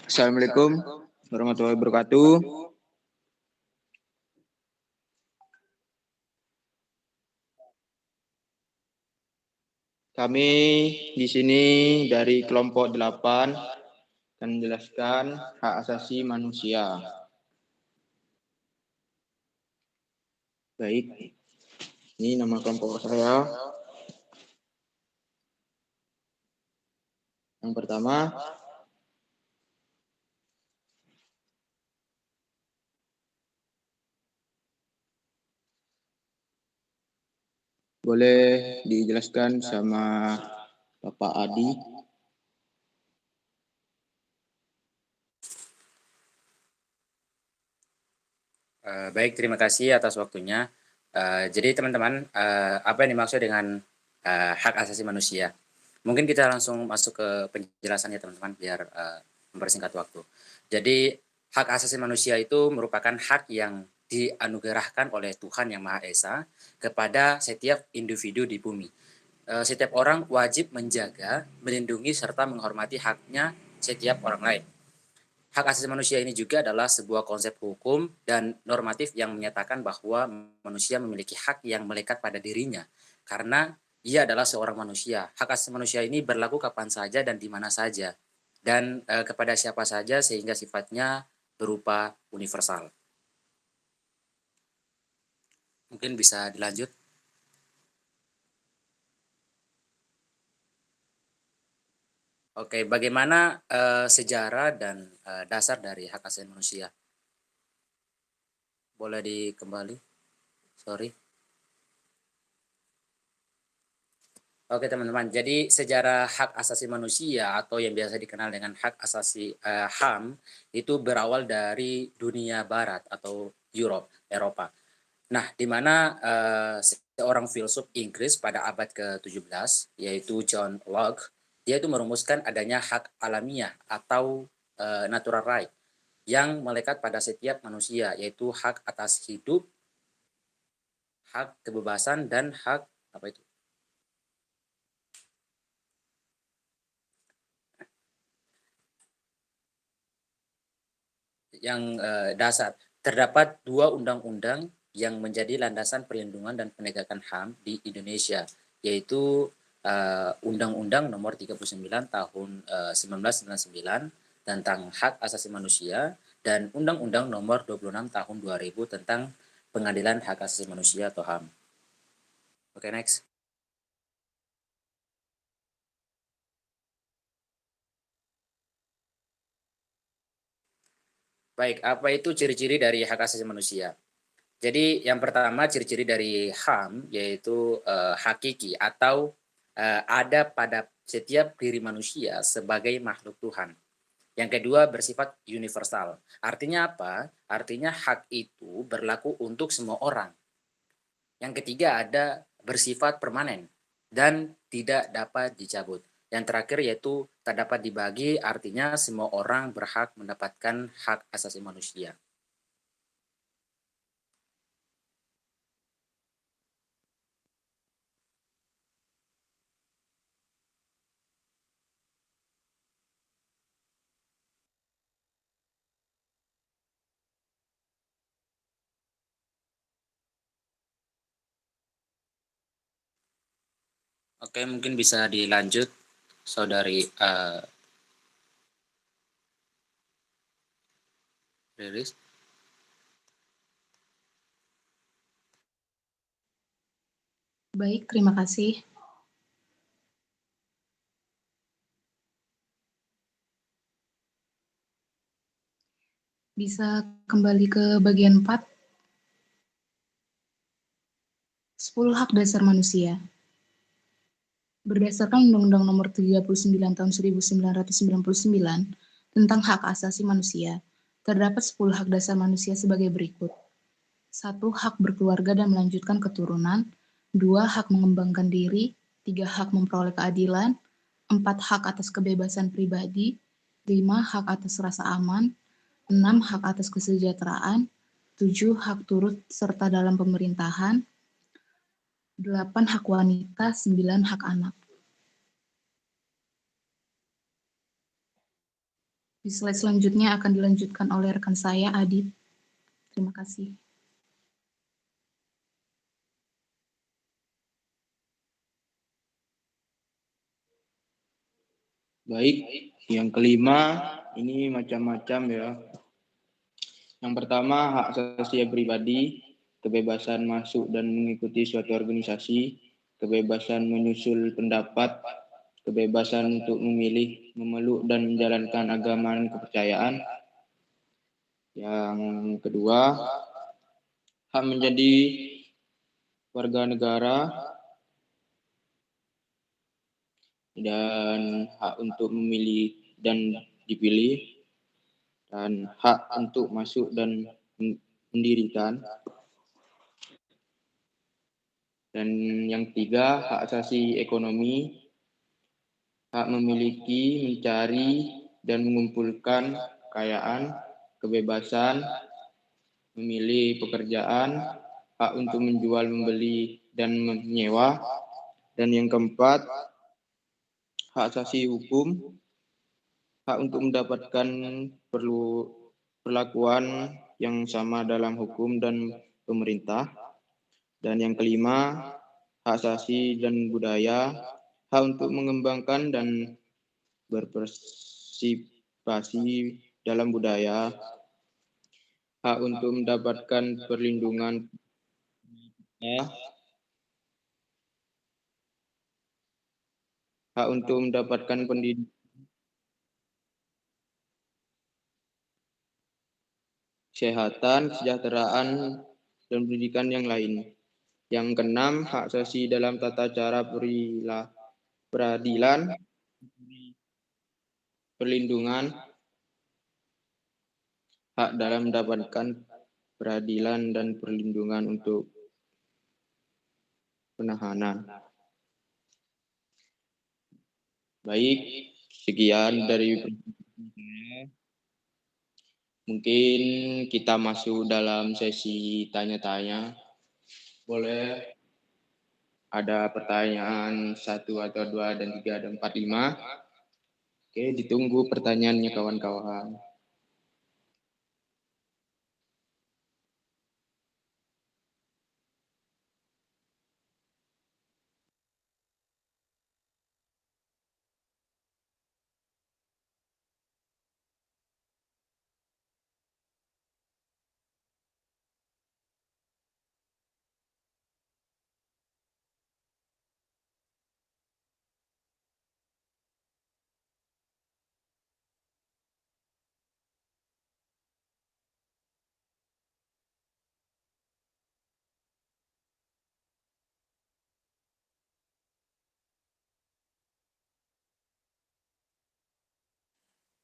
Assalamualaikum warahmatullahi wabarakatuh. Kami di sini dari kelompok 8 akan menjelaskan hak asasi manusia. Baik, ini nama kelompok saya. Yang pertama, boleh dijelaskan sama Bapak Adi. Baik, terima kasih atas waktunya. Jadi teman-teman, apa yang dimaksud dengan hak asasi manusia? Mungkin kita langsung masuk ke penjelasannya teman-teman biar mempersingkat waktu. Jadi hak asasi manusia itu merupakan hak yang dianugerahkan oleh Tuhan Yang Maha Esa kepada setiap individu di bumi. Setiap orang wajib menjaga, melindungi, serta menghormati haknya setiap orang lain. Hak asasi manusia ini juga adalah sebuah konsep hukum dan normatif yang menyatakan bahwa manusia memiliki hak yang melekat pada dirinya karena ia adalah seorang manusia. Hak asasi manusia ini berlaku kapan saja dan di mana saja dan kepada siapa saja sehingga sifatnya berupa universal. Mungkin bisa dilanjut. Oke, bagaimana sejarah dan dasar dari hak asasi manusia? Boleh dikembali? Sorry. Oke teman-teman, jadi sejarah hak asasi manusia atau yang biasa dikenal dengan hak asasi HAM itu berawal dari dunia barat atau Eropa. Nah, di mana seorang filsuf Inggris pada abad ke-17 yaitu John Locke, dia itu merumuskan adanya hak alamiah atau natural right yang melekat pada setiap manusia yaitu hak atas hidup, hak kebebasan dan hak apa itu? Yang dasar. Terdapat dua undang-undang yang menjadi landasan perlindungan dan penegakan HAM di Indonesia, yaitu Undang-Undang Nomor 39 Tahun 1999 tentang Hak Asasi Manusia dan Undang-Undang Nomor 26 Tahun 2000 tentang Pengadilan Hak Asasi Manusia atau HAM. Oke, next. Baik, apa itu ciri-ciri dari hak asasi manusia? Jadi yang pertama ciri-ciri dari HAM yaitu hakiki atau ada pada setiap diri manusia sebagai makhluk Tuhan. Yang kedua bersifat universal. Artinya apa? Artinya hak itu berlaku untuk semua orang. Yang ketiga ada bersifat permanen dan tidak dapat dicabut. Yang terakhir yaitu tak dapat dibagi, artinya semua orang berhak mendapatkan hak asasi manusia. Oke, mungkin bisa dilanjut, Saudari Riris. Baik, terima kasih. Bisa kembali ke bagian 4. 10 hak dasar manusia. Berdasarkan Undang-Undang Nomor 39 Tahun 1999 tentang hak asasi manusia, terdapat 10 hak dasar manusia sebagai berikut. 1. Hak berkeluarga dan melanjutkan keturunan. 2. Hak mengembangkan diri. 3. Hak memperoleh keadilan. 4. Hak atas kebebasan pribadi. 5. Hak atas rasa aman. 6. Hak atas kesejahteraan. 7. Hak turut serta dalam pemerintahan. 8. Hak wanita. 9. Hak anak. Di slide selanjutnya akan dilanjutkan oleh rekan saya, Adit. Terima kasih. Baik, yang kelima ini macam-macam ya. Yang pertama, hak asasi pribadi, kebebasan masuk dan mengikuti suatu organisasi, kebebasan menyusul pendapat, kebebasan untuk memilih, memeluk, dan menjalankan agama dan kepercayaan. Yang kedua, hak menjadi warga negara dan hak untuk memilih dan dipilih, dan hak untuk masuk dan mendirikan. Dan yang ketiga, hak asasi ekonomi, hak memiliki, mencari, dan mengumpulkan kekayaan, kebebasan, memilih pekerjaan, hak untuk menjual, membeli, dan menyewa. Dan yang keempat, hak asasi hukum, hak untuk mendapatkan perlakuan yang sama dalam hukum dan pemerintah. Dan yang kelima, hak asasi dan budaya, hak untuk mengembangkan dan berpartisipasi dalam budaya, hak untuk mendapatkan perlindungan, hak untuk mendapatkan pendidikan, kesehatan, kesejahteraan, dan pendidikan yang lain. Yang keenam, hak asasi dalam tata cara peradilan, perlindungan, hak dalam mendapatkan peradilan dan perlindungan untuk penahanan. Baik, sekian dari mungkin kita masuk dalam sesi tanya-tanya. Boleh ada pertanyaan 1 atau 2 dan 3 dan 4, 5. Oke, ditunggu pertanyaannya kawan-kawan.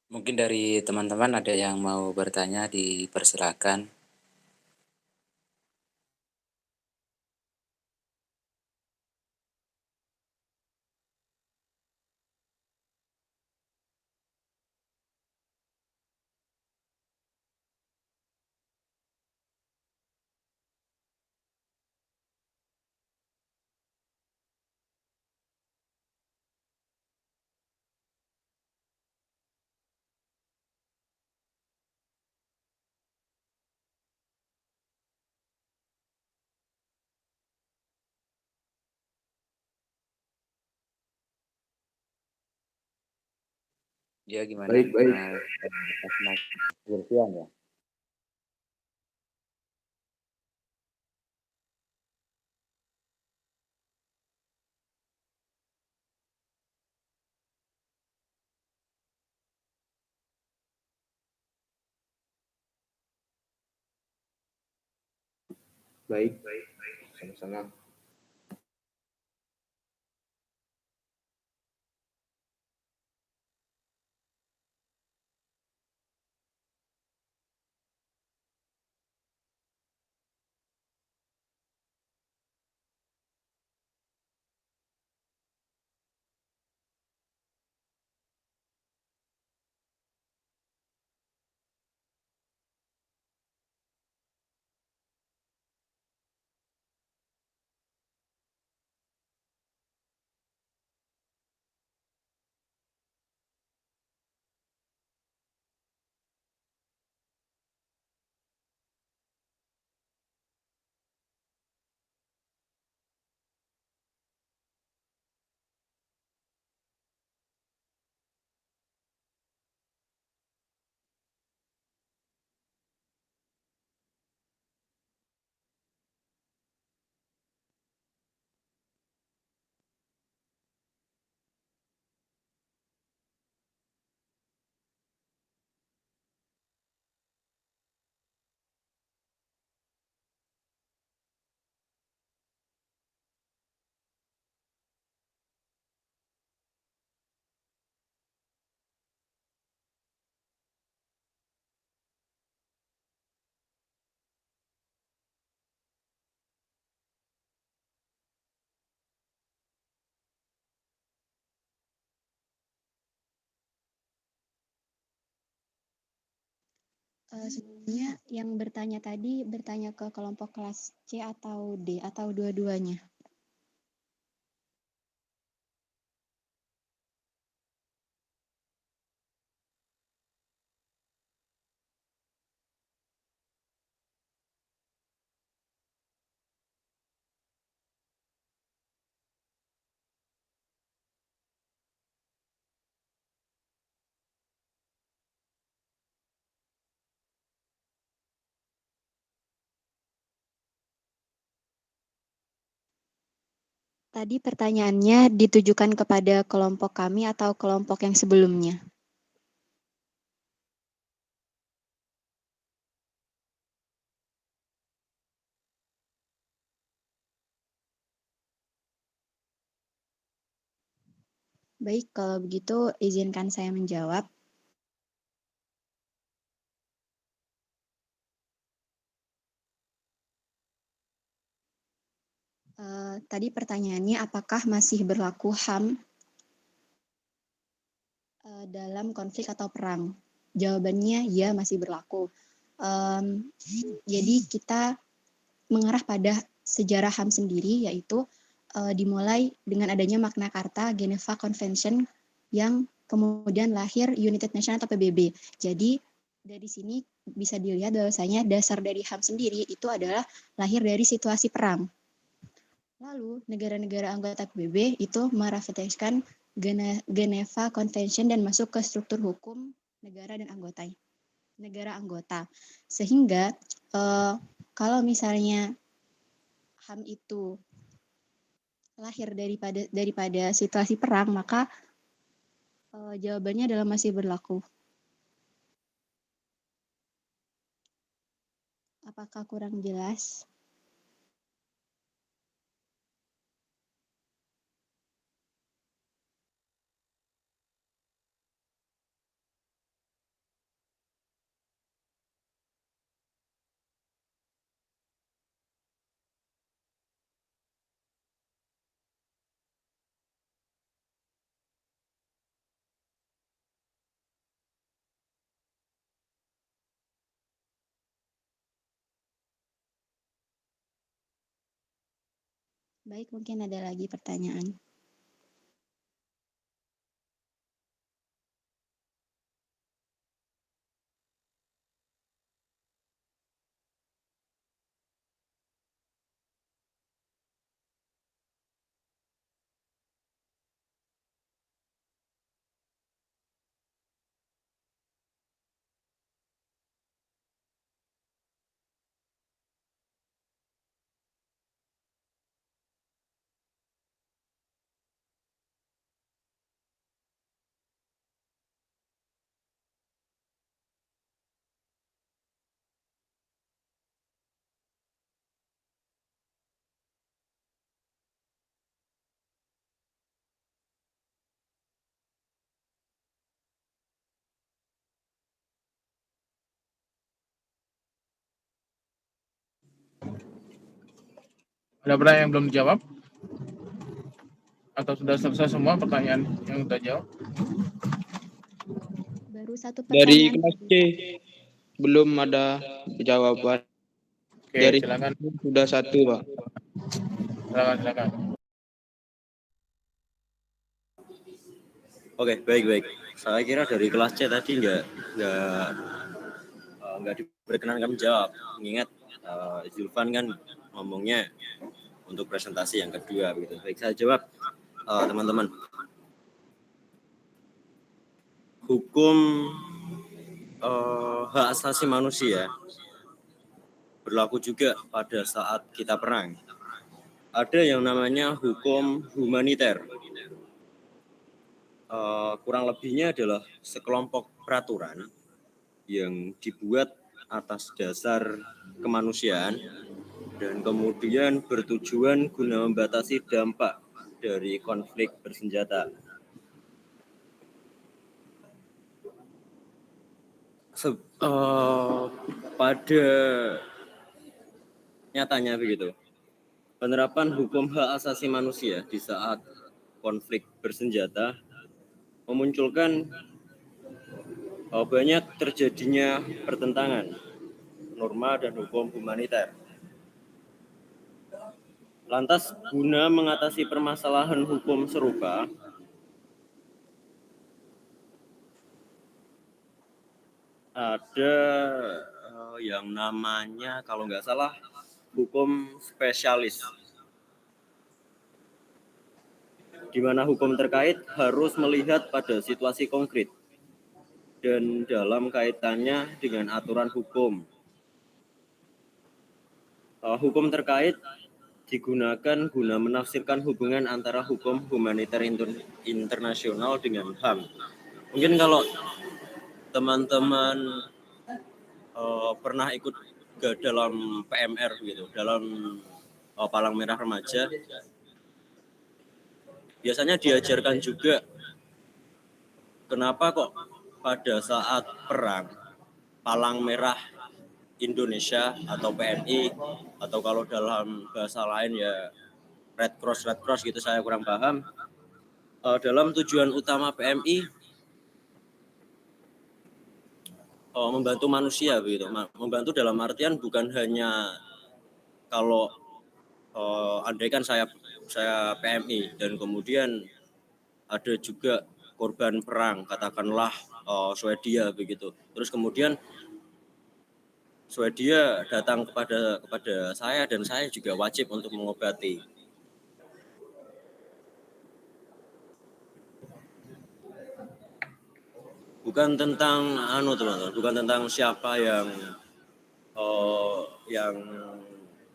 Mungkin dari teman-teman ada yang mau bertanya, dipersilakan. Dia gimana? Baik. Mas ya? Baik. Sama-sama. Sebenarnya yang bertanya tadi bertanya ke kelompok kelas C atau D atau dua-duanya? Tadi pertanyaannya ditujukan kepada kelompok kami atau kelompok yang sebelumnya? Baik, kalau begitu izinkan saya menjawab. Tadi pertanyaannya apakah masih berlaku HAM dalam konflik atau perang? Jawabannya ya, masih berlaku. Jadi kita mengarah pada sejarah HAM sendiri, yaitu dimulai dengan adanya Magna Carta Geneva Convention yang kemudian lahir United Nations atau PBB. Jadi dari sini bisa dilihat bahwasanya dasar dari HAM sendiri itu adalah lahir dari situasi perang. Lalu negara-negara anggota PBB itu meratifikasikan Geneva Convention dan masuk ke struktur hukum negara dan negara anggota. Sehingga kalau misalnya HAM itu lahir daripada situasi perang, maka jawabannya adalah masih berlaku. Apakah kurang jelas? Baik, mungkin ada lagi pertanyaan. Ada pertanyaan yang belum dijawab? Atau sudah selesai semua pertanyaan yang sudah jawab? Baru satu Dari pertanyaan. kelas C belum ada jawaban. Oke, Dari silakan. sudah satu, Pak. Silakan. Oke, baik. Saya kira dari kelas C tadi nggak diperkenankan menjawab. Mengingat Zulfan kan ngomongnya untuk presentasi yang kedua begitu. Baik, saya jawab teman-teman. Hukum hak asasi manusia berlaku juga pada saat kita perang. Ada yang namanya hukum humaniter. Kurang lebihnya adalah sekelompok peraturan yang dibuat atas dasar kemanusiaan dan kemudian bertujuan guna membatasi dampak dari konflik bersenjata. Pada nyatanya begitu, penerapan hukum hak asasi manusia di saat konflik bersenjata memunculkan banyak terjadinya pertentangan norma dan hukum humaniter. Lantas, guna mengatasi permasalahan hukum serupa, ada yang namanya, kalau nggak salah, hukum spesialis, di mana hukum terkait harus melihat pada situasi konkret dan dalam kaitannya dengan aturan hukum. Hukum terkait digunakan guna menafsirkan hubungan antara hukum humaniter internasional dengan HAM. Mungkin kalau teman-teman pernah ikut dalam PMR gitu, dalam Palang Merah Remaja, biasanya diajarkan juga kenapa kok pada saat perang Palang Merah Indonesia atau PNI, atau kalau dalam bahasa lain ya Red Cross gitu, saya kurang paham. Dalam tujuan utama PMI membantu manusia begitu. Membantu dalam artian bukan hanya kalau andaikan saya PMI dan kemudian ada juga korban perang, katakanlah Swedia begitu. Terus kemudian Swedia datang kepada saya dan saya juga wajib untuk mengobati. Bukan tentang teman-teman, bukan tentang siapa yang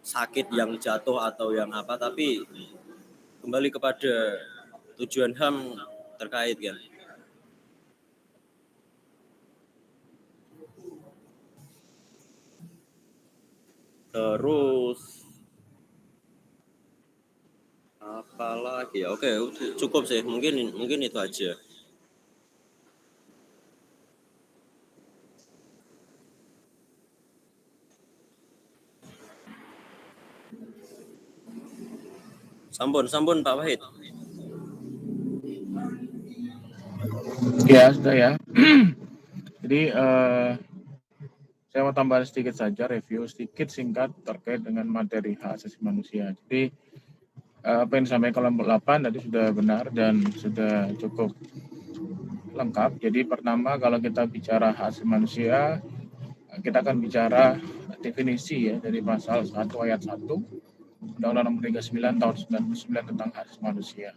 sakit, yang jatuh atau yang apa, tapi kembali kepada tujuan HAM terkait kan. Terus apa lagi ya? Oke, cukup sih. Mungkin itu aja. Sampun Pak Wahid. Ya, sudah ya. Jadi saya mau tambah sedikit saja, review sedikit singkat terkait dengan materi hak asasi manusia. Jadi apa yang disampaikan kelompok 8 tadi sudah benar dan sudah cukup lengkap. Jadi pertama, kalau kita bicara hak asasi manusia, kita akan bicara definisi ya dari pasal 1 ayat 1 Undang-Undang Nomor 39 Tahun 99 tentang hak asasi manusia.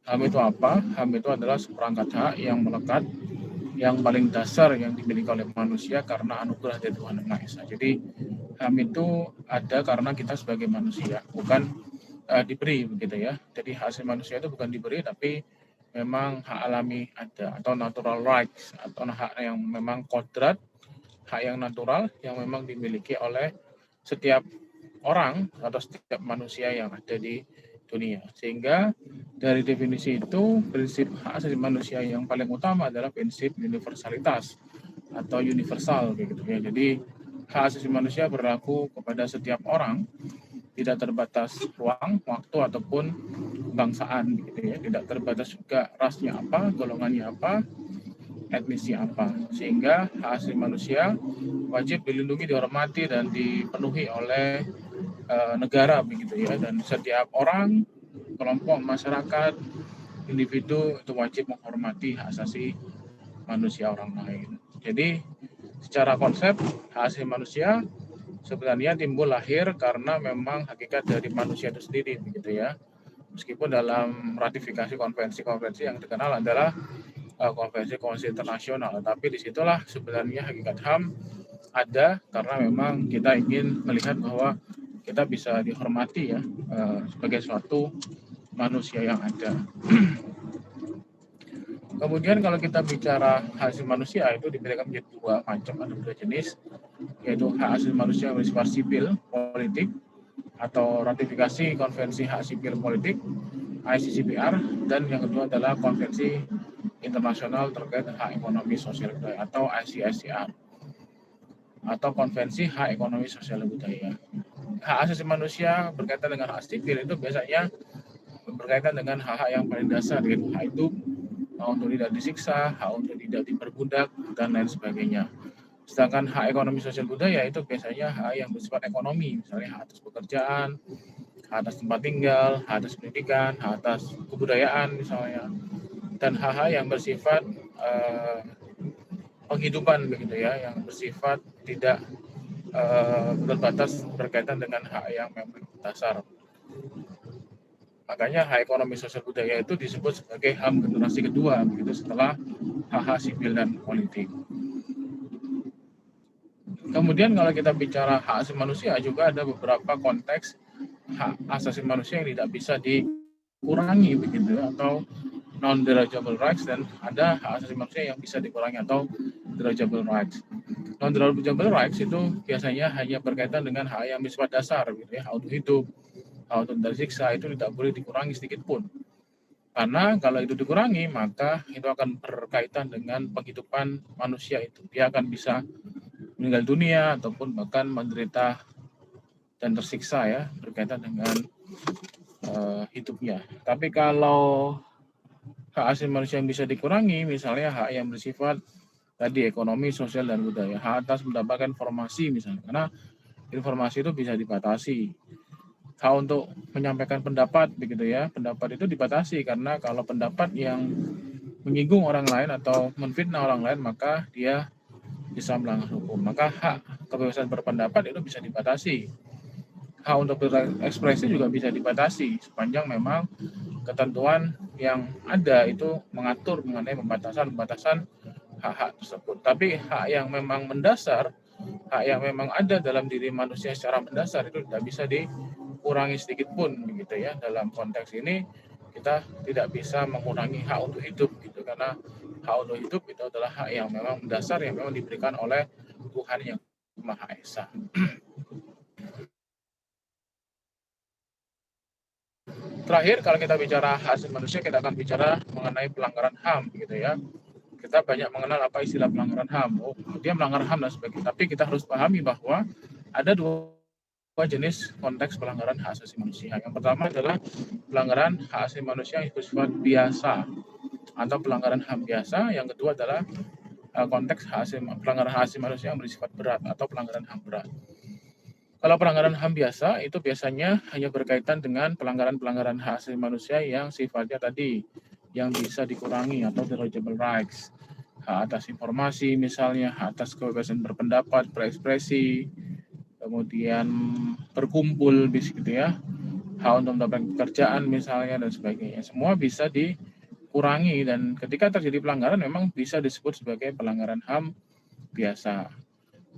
HAM itu apa? HAM itu adalah seperangkat hak yang melekat, yang paling dasar yang dimiliki oleh manusia karena anugerah dari Tuhan Yang Maha Esa. Jadi HAM itu ada karena kita sebagai manusia, bukan diberi begitu ya. Jadi hak asasi manusia itu bukan diberi, tapi memang hak alami ada, atau natural rights, atau hak yang memang kodrat, hak yang natural yang memang dimiliki oleh setiap orang atau setiap manusia yang ada di dunia. Sehingga dari definisi itu, prinsip hak asasi manusia yang paling utama adalah prinsip universalitas atau universal begitu ya. Jadi hak asasi manusia berlaku kepada setiap orang, tidak terbatas ruang, waktu ataupun kebangsaan gitu ya. Tidak terbatas juga rasnya apa, golongannya apa, etnisi apa. Sehingga hak asasi manusia wajib dilindungi, dihormati dan dipenuhi oleh negara begitu ya, dan setiap orang, kelompok masyarakat, individu itu wajib menghormati hak asasi manusia orang lain. Jadi secara konsep hak asasi manusia sebenarnya timbul lahir karena memang hakikat dari manusia itu sendiri begitu ya. Meskipun dalam ratifikasi konvensi-konvensi yang dikenal adalah konvensi-konvensi internasional, tapi disitulah sebenarnya hakikat HAM ada karena memang kita ingin melihat bahwa kita bisa dihormati ya sebagai suatu manusia yang ada. Kemudian kalau kita bicara hak asasi manusia itu diberikan menjadi dua macam, ada dua jenis, yaitu hak asasi manusia yang bersifat sipil politik atau ratifikasi konvensi hak sipil politik ICCPR, dan yang kedua adalah konvensi internasional terkait hak ekonomi sosial budaya atau ICSCR atau konvensi hak ekonomi sosial budaya. Hak asasi manusia berkaitan dengan hak sipil itu biasanya berkaitan dengan hak-hak yang paling dasar, yaitu hak itu hak untuk tidak disiksa, hak untuk tidak diperbudak, dan lain sebagainya. Sedangkan hak ekonomi sosial budaya itu biasanya hak yang bersifat ekonomi, misalnya hak atas pekerjaan, hak atas tempat tinggal, hak atas pendidikan, hak atas kebudayaan misalnya, dan hak-hak yang bersifat penghidupan begitu ya, yang bersifat tidak terbatas berkaitan dengan hak yang memang dasar. Makanya hak ekonomi sosial budaya itu disebut sebagai HAM generasi kedua begitu setelah hak-hak sipil dan politik. Kemudian kalau kita bicara hak asasi manusia juga ada beberapa konteks hak asasi manusia yang tidak bisa dikurangi begitu atau non-derogable rights, dan ada hak asasi manusia yang bisa dikurangi atau derogable rights. Non-derogable rights itu biasanya hanya berkaitan dengan hak yang bersifat dasar gitu ya, hak untuk hidup, hak untuk dari siksa, itu tidak boleh dikurangi sedikit pun. Karena kalau itu dikurangi maka itu akan berkaitan dengan penghidupan manusia itu. Dia akan bisa meninggal dunia ataupun bahkan menderita dan tersiksa ya berkaitan dengan hidupnya. Tapi kalau hak asasi manusia yang bisa dikurangi, misalnya hak yang bersifat tadi ekonomi, sosial, dan budaya, hak atas mendapatkan informasi misalnya, karena informasi itu bisa dibatasi. Hak untuk menyampaikan pendapat begitu ya, pendapat itu dibatasi karena kalau pendapat yang menyinggung orang lain atau menfitnah orang lain maka dia bisa melanggar hukum. Maka hak kebebasan berpendapat itu bisa dibatasi. Hak untuk berekspresi juga bisa dibatasi sepanjang memang ketentuan yang ada itu mengatur mengenai pembatasan hak-hak tersebut. Tapi hak yang memang mendasar, hak yang memang ada dalam diri manusia secara mendasar itu tidak bisa dikurangi sedikit pun begitu ya. Dalam konteks ini kita tidak bisa mengurangi hak untuk hidup gitu, karena hak untuk hidup itu adalah hak yang memang mendasar yang memang diberikan oleh Tuhan yang Maha Esa. Terakhir, kalau kita bicara hak asasi manusia, kita akan bicara mengenai pelanggaran HAM gitu ya. Kita banyak mengenal apa istilah pelanggaran HAM. Oh, dia melanggar HAM dan sebagainya. Tapi kita harus pahami bahwa ada dua jenis konteks pelanggaran hak asasi manusia. Yang pertama adalah pelanggaran hak asasi manusia yang bersifat biasa atau pelanggaran HAM biasa. Yang kedua adalah konteks pelanggaran hak asasi manusia yang bersifat berat atau pelanggaran HAM berat. Kalau pelanggaran HAM biasa itu biasanya hanya berkaitan dengan pelanggaran hak asasi manusia yang sifatnya tadi yang bisa dikurangi atau derogable rights. Hak atas informasi misalnya, hak atas kebebasan berpendapat, berekspresi, kemudian berkumpul gitu ya, hak untuk mendapatkan pekerjaan misalnya dan sebagainya. Semua bisa dikurangi dan ketika terjadi pelanggaran memang bisa disebut sebagai pelanggaran HAM biasa.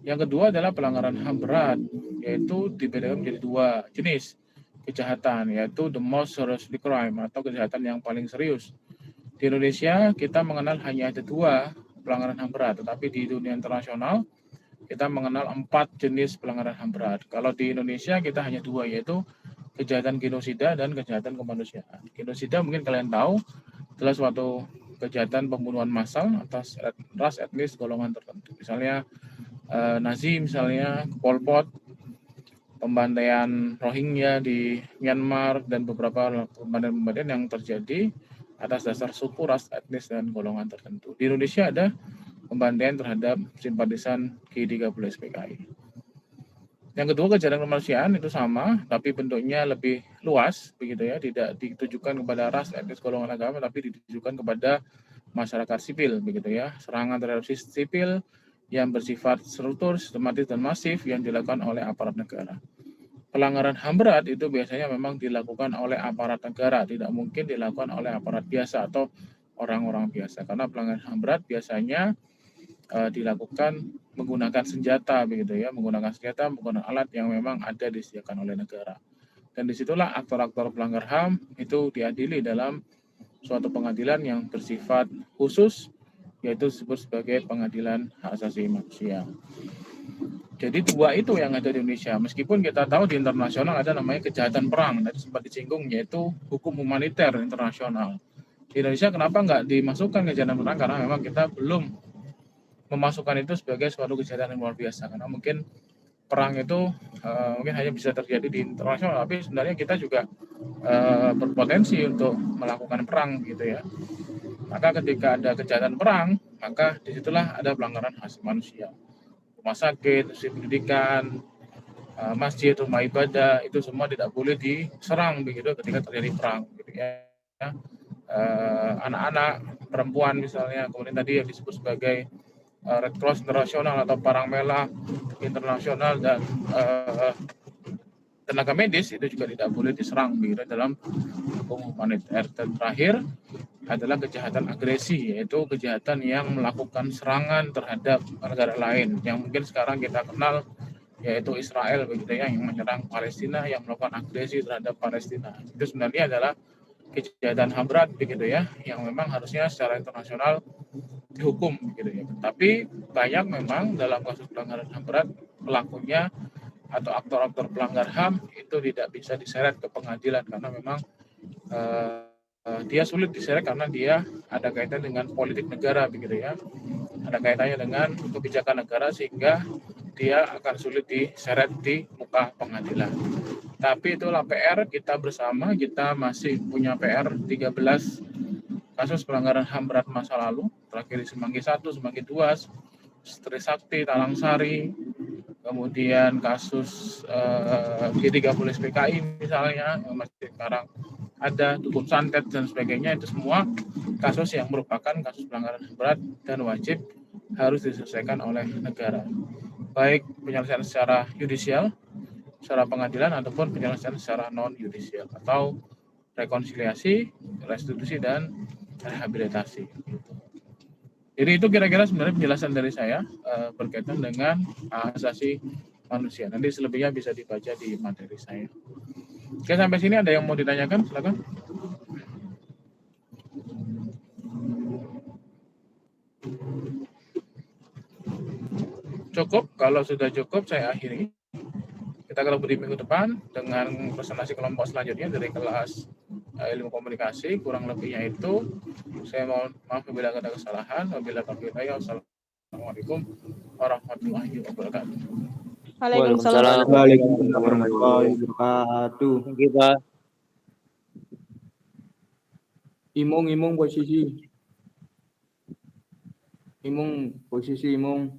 Yang kedua adalah pelanggaran HAM berat, yaitu dibedakan menjadi dua jenis kejahatan, yaitu the most serious crime atau kejahatan yang paling serius. Di Indonesia kita mengenal hanya ada dua pelanggaran HAM berat, tetapi di dunia internasional kita mengenal 4 jenis pelanggaran HAM berat. Kalau di Indonesia kita hanya dua, yaitu kejahatan genosida dan kejahatan kemanusiaan. Genosida mungkin kalian tahu adalah suatu kejahatan pembunuhan massal atas ras, etnis, golongan tertentu. Misalnya Nazi misalnya, Pol Pot, pembantaian Rohingya di Myanmar, dan beberapa pembantaian yang terjadi atas dasar suku, ras, etnis, dan golongan tertentu. Di Indonesia ada pembantaian terhadap simpatisan G30 SPKI. Yang kedua, kejahatan kemanusiaan itu sama, tapi bentuknya lebih luas, begitu ya, tidak ditujukan kepada ras, etnis, golongan agama, tapi ditujukan kepada masyarakat sipil, begitu ya. Serangan terhadap sipil yang bersifat struktur, sistematis, dan masif yang dilakukan oleh aparat negara. Pelanggaran HAM berat itu biasanya memang dilakukan oleh aparat negara, tidak mungkin dilakukan oleh aparat biasa atau orang-orang biasa, karena pelanggaran HAM berat biasanya dilakukan menggunakan senjata, begitu ya, menggunakan alat yang memang ada disediakan oleh negara. Dan disitulah aktor-aktor pelanggar HAM itu diadili dalam suatu pengadilan yang bersifat khusus, yaitu disebut sebagai pengadilan hak asasi manusia. Jadi dua itu yang ada di Indonesia. Meskipun kita tahu di internasional ada namanya kejahatan perang, tadi sempat disinggung, yaitu hukum humaniter internasional. Di Indonesia kenapa nggak dimasukkan kejahatan perang? Karena memang kita belum memasukkan itu sebagai suatu kejahatan yang luar biasa. Karena mungkin perang itu mungkin hanya bisa terjadi di internasional, tapi sebenarnya kita juga berpotensi untuk melakukan perang gitu ya. Maka ketika ada kejahatan perang, maka disitulah ada pelanggaran hak asasi manusia. Rumah sakit, institusi pendidikan, masjid, rumah ibadah, itu semua tidak boleh diserang begitu ketika terjadi perang. Gitu ya. Anak-anak, perempuan misalnya, kemudian tadi yang disebut sebagai Red Cross Internasional atau Parang Merah Internasional dan tenaga medis itu juga tidak boleh diserang begitu dalam hukum humaniter. Dan terakhir adalah kejahatan agresi, yaitu kejahatan yang melakukan serangan terhadap negara lain yang mungkin sekarang kita kenal, yaitu Israel begitu ya, yang menyerang Palestina, yang melakukan agresi terhadap Palestina. Itu sebenarnya adalah kejahatan HAM berat begitu ya, yang memang harusnya secara internasional dihukum begitu ya. Tapi banyak memang dalam kasus pelanggaran HAM berat pelakunya atau aktor-aktor pelanggar HAM itu tidak bisa diseret ke pengadilan karena memang dia sulit diseret karena dia ada kaitan dengan politik negara begitu ya, ada kaitannya dengan kebijakan negara sehingga dia akan sulit diseret di muka pengadilan. Tapi itulah PR kita bersama, kita masih punya PR 13 kasus pelanggaran HAM berat masa lalu, terakhir di Semanggi 1, Semanggi 2, Trisakti, Talang Sari, kemudian kasus G30 SPKI misalnya, yang masih sekarang ada, Tukun Santet dan sebagainya, itu semua kasus yang merupakan kasus pelanggaran berat dan wajib harus diselesaikan oleh negara. Baik penyelesaian secara yudisial, secara pengadilan, ataupun penyelesaian secara non-yudisial, atau rekonsiliasi, restitusi, dan rehabilitasi. Jadi itu kira-kira sebenarnya penjelasan dari saya berkaitan dengan hak asasi manusia. Nanti selebihnya bisa dibaca di materi saya. Oke, sampai sini ada yang mau ditanyakan? Silakan. Cukup, kalau sudah cukup saya akhiri. Kita ketemu di minggu depan dengan presentasi kelompok selanjutnya dari kelas ilmu komunikasi. Kurang lebihnya itu saya mohon maaf apabila ada kesalahan. Wabillahi taufiq wal hidayah. Wassalamualaikum warahmatullahi wabarakatuh. Waalaikumsalam. Waalaikumsalam warahmatullahi wabarakatuh. Thank you, Pak. Imung posisi. Imung posisi imung.